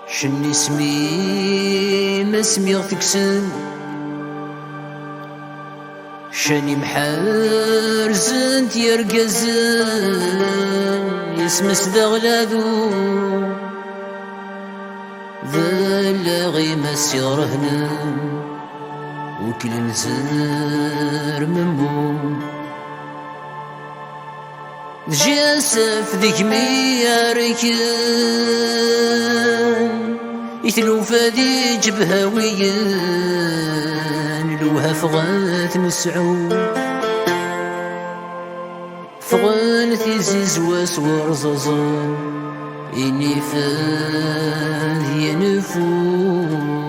شني اسمي ما سميغ تكسن شاني محارزن تيرقزن يسمس ذا غلاذو ذا غي ما سيغرهن وكل نزار ممو جاسف ذيك ميا ريكن يتلو فادي جبها ويان لوها فغات نسعو فغات يزيز واسوار زازان إني فاد ينفو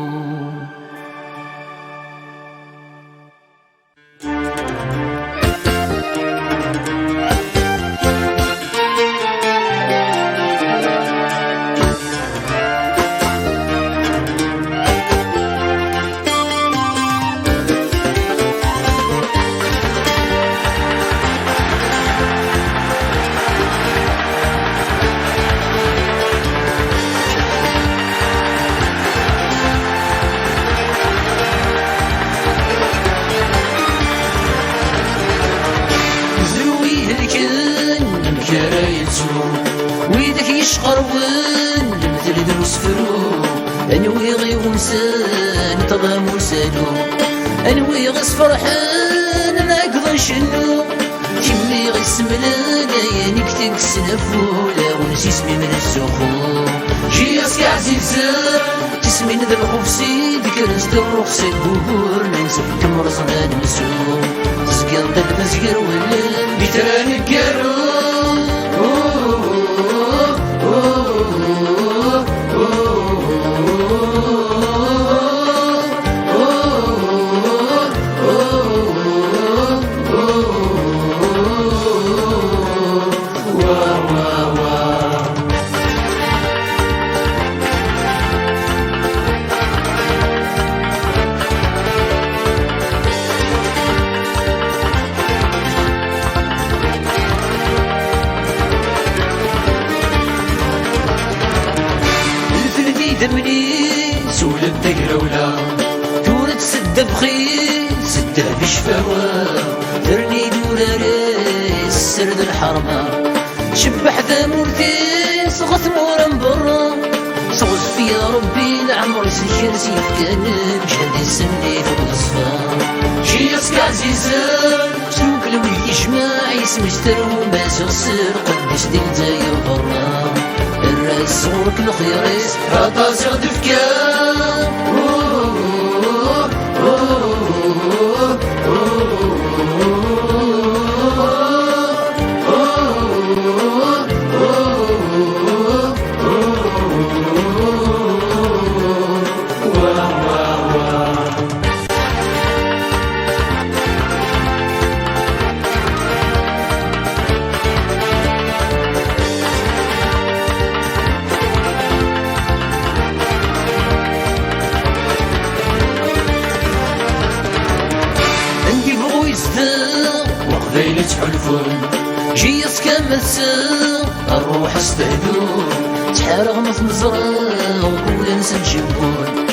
ويدك يشقرون مثل دروس فرو انوي غي ومسان تضام وسالو انوي غس فرحان ناقض شنو كمي غي سملان يانيك تكسنفولا ونسي اسمي من السخو جي اسكي عزيزان جسمي ذا الخفسي ذكر نستر رخصي البهور ننسى كمرصنا نمسو تسقر ذا المسقر ولا بيتران الكارو دمني سول الدقرولة تورد سدة بخيل سدة بشفاوة درني دورة ريس سرد الحرمة شبح ذا مورتي صغت مورا برا صغت فيا ربي العمر سكر سيف كان مشهد يسني فوق الصفا شي اسك عزيزة سلوك لو يجمع يسمي سترو ما سغسر قدش دي الجاير برا الراس صورك الخيريس عطا زغد فكام وقبيل تحلفون جي اسكمسا الروح استهدون تحارغ مثل مزرعة ولا نسى نجيبون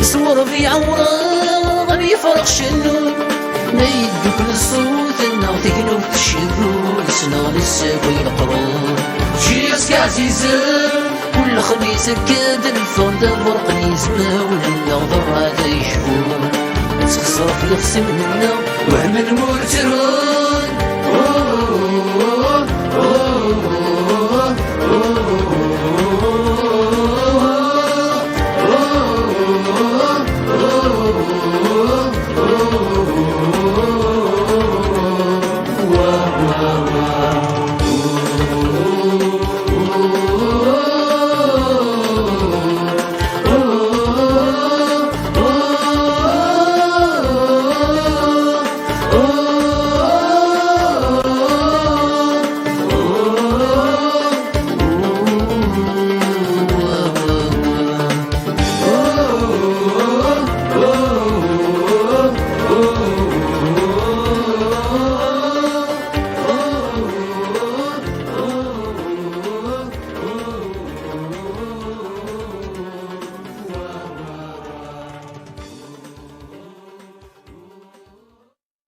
صور في عورة غم يفرق شنون ما يدوك للصوت النار تكنو تشيبون سنغ للساكو يلقرون جي اسك عزيزة كل خميس ركاد الفرد برقني زمان النغضر هذا يشفون تخسر في الخصم منا وهم المرترون